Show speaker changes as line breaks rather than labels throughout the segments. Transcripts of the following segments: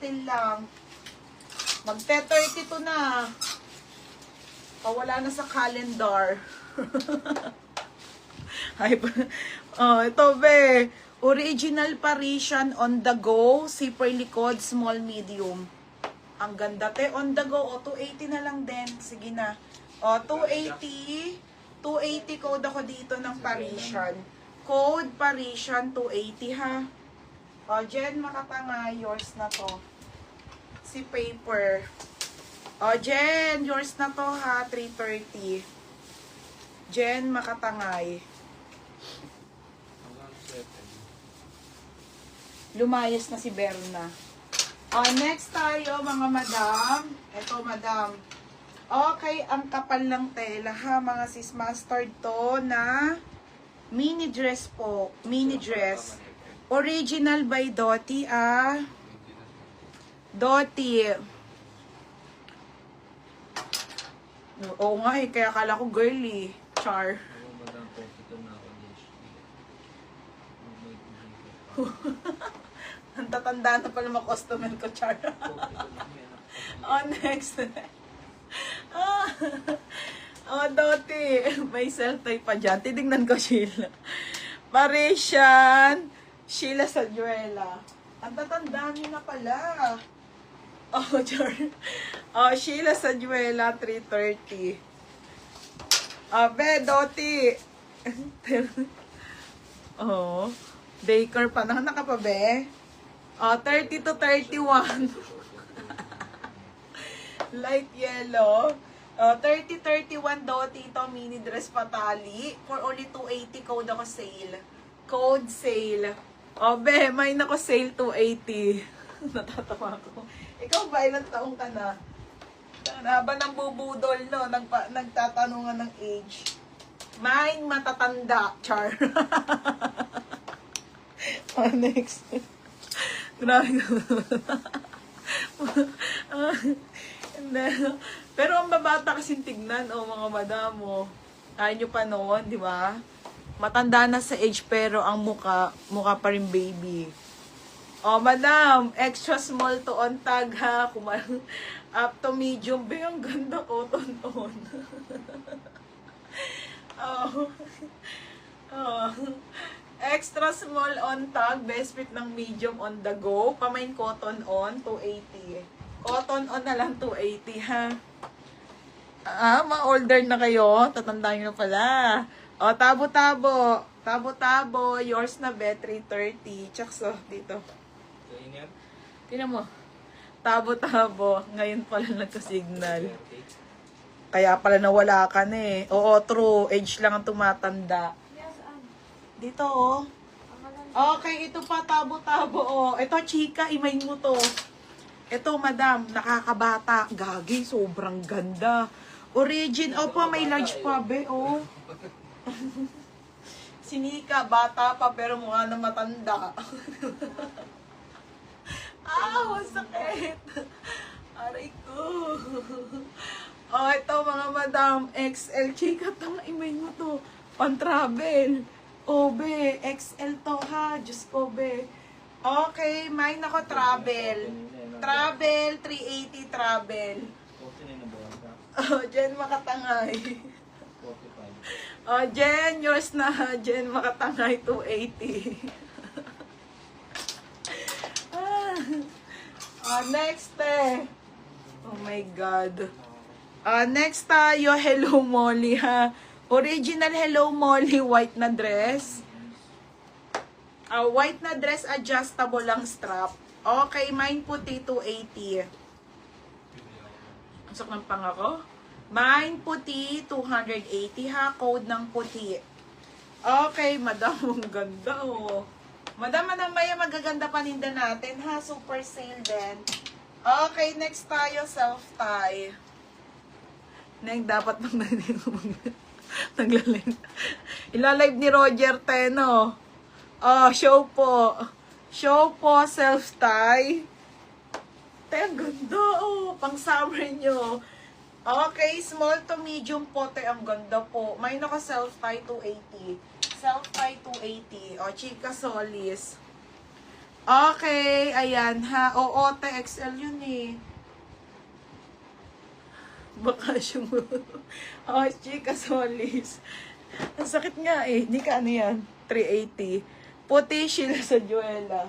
sale lang. Magte-32 na. Pawala na sa calendar. Ay, oh, ito be. Original Parisian on the go. Zipper likod, small, medium. Ang ganda te. On the go. O, 280 na lang din. Sige na. O, 280. 280 code ako dito ng Parisian. Code Parisian 280 ha. O, Jen, makatanga. Yours na to. Si paper. O, Jen, yours na to ha. 330. Jen, makatangay. Lumayas na si Berna. O, next tayo, mga madam. Ito, madam. Okay, ang kapal ng tela ha, mga sis mustard to na mini dress po. Mini dress. Original by Doty, ah. Doty. Oo nga eh, kaya akala ko girly. Char. Ang tatanda na pala mga customer ko, Char. Oh, next. Oh, Doty. May self-type pa dyan. Titignan ko, Sheila. Parisian. Sheila Sajuela. Ang tatanda niyo na pala. Oh, Char. Oh, Sheila Sajuela, 330. Be, Doty. Oh, baker pa. Naka pa, be? Oh, 30 to 31. Light yellow. 30-31 Doty. Ito, mini dress patali. For only 280 code ako sale. Code sale. Oh, be, may nako sale 280. Natatawa ko. Ikaw ba, ilang taong ka na? Haba ng bubudol, no? Nagtatanungan ng age. Mine matatanda, Char. Oh, next. Grabe. Pero ang babata kasing tignan, oh, mga madam, oh. Ayaw nyo pa noon, di ba? Matanda na sa age, pero ang mukha pa rin baby. Oh, madam, extra small to on tag, ha? Up to medium, be, ang ganda, cotton on. Oh. Oh. Extra small on tag, best fit ng medium on the go. Pamain cotton on, 280. Cotton on na lang, 280, ha? Ma-order na kayo. Tatandaan nyo na pala. O, tabo-tabo. Tabo-tabo. Yours na, be, 330. Tsakso, dito. Tingnan mo. Tabo-tabo. Ngayon pala nagka-signal. Kaya pala nawala ka na eh. Oo, true. Age lang ang tumatanda. Dito, oh. Okay, ito pa, tabo-tabo, oh. Ito, chika, imayin mo to. Ito, madam, nakakabata. Gagi, sobrang ganda. Origin, opo, may large pa, be, oh. Sinika, bata pa, pero mukha na matanda. Masakit. Aray ko. Oh, ito, mga madam, XL, chika, tanga, imayin mo to. Pan-travel. Oh, be, XL to, ha. Diyos ko, be. Okay, mine ako travel. Travel, 380 travel. Oh, Jen makatangay. Oh, Jen, yours na. Jen makatangay, 280. Next eh. Oh my God. Next tayo, Hello Molly, ha. Original Hello Molly, white na dress. White na dress, adjustable lang strap. Okay, mine puti, 280. Ang sak ng panga ko. Mine puti, 280 ha. Code ng puti. Okay, madam, ang ganda oh. Madam, maya magaganda paninda natin ha. Super sale din. Okay, next tayo, self-tie. Neng, dapat bang nagla-live. Ilalive ni Roger Teno. Oh, show po. Show po, self-tie. Ang ganda, oh. Pang summer nyo. Okay, small to medium po, ang ganda po. May naka self-tie 280. Self-tie 280. O, Chika Solis. Okay, ayan ha. Oo, XL yun eh. Bakasyon mo. Oh, chika solis. Ang sakit nga eh. Hindi ka ano yan. 380. Puti Sheila sa Juela.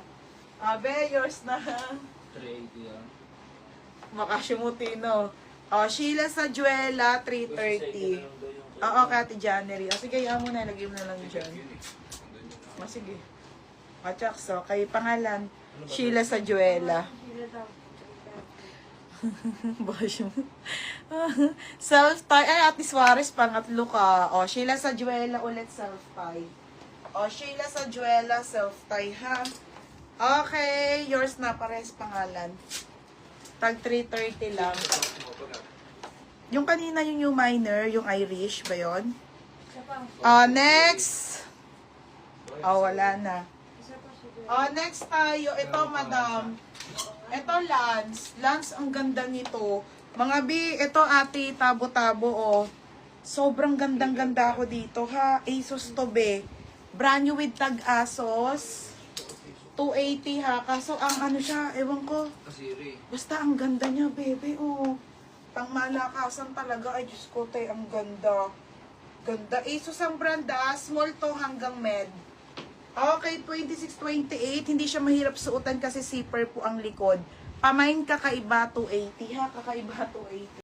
Abe, yours na.
380 yan.
Bakasyon mo, Tino. Oh, Sheila sa Juela, 330. Oo, Kati January. O, sige, yan mo na. Lagay mo na lang dyan. O, sige. O, Chakso. Kay pangalan, Sheila sa Juela. Bakasyon mo. Self-tie. Ay, Ate Suarez, pangatlo ka. O, Sheila sa Juela ulit, self-tie. O, Sheila sa Juela, self-tie, ha? Okay, yours na, pares pangalan. Tag 330 lang. Yung kanina yung new minor, yung Irish ba yun? Next. Wala na. Next tayo. Ito, madam. Ito, Lance. Lance, ang ganda nito. Mga B, ito ate, tabo-tabo, Sobrang gandang-ganda ako dito, ha? Asos to, be. Brand new with tag Asos. 280 ha. Kaso ang ano siya, ewan ko. Basta ang ganda niya, bebe. Pang malakasan talaga. Ay, Diyos ko, tay, ang ganda. Ganda. Asus ang brand, small to hanggang med. Okay, 26-28. Hindi siya mahirap suotan kasi zipper po ang likod. Pamain kakaiba 280 ha. Kakaiba 280.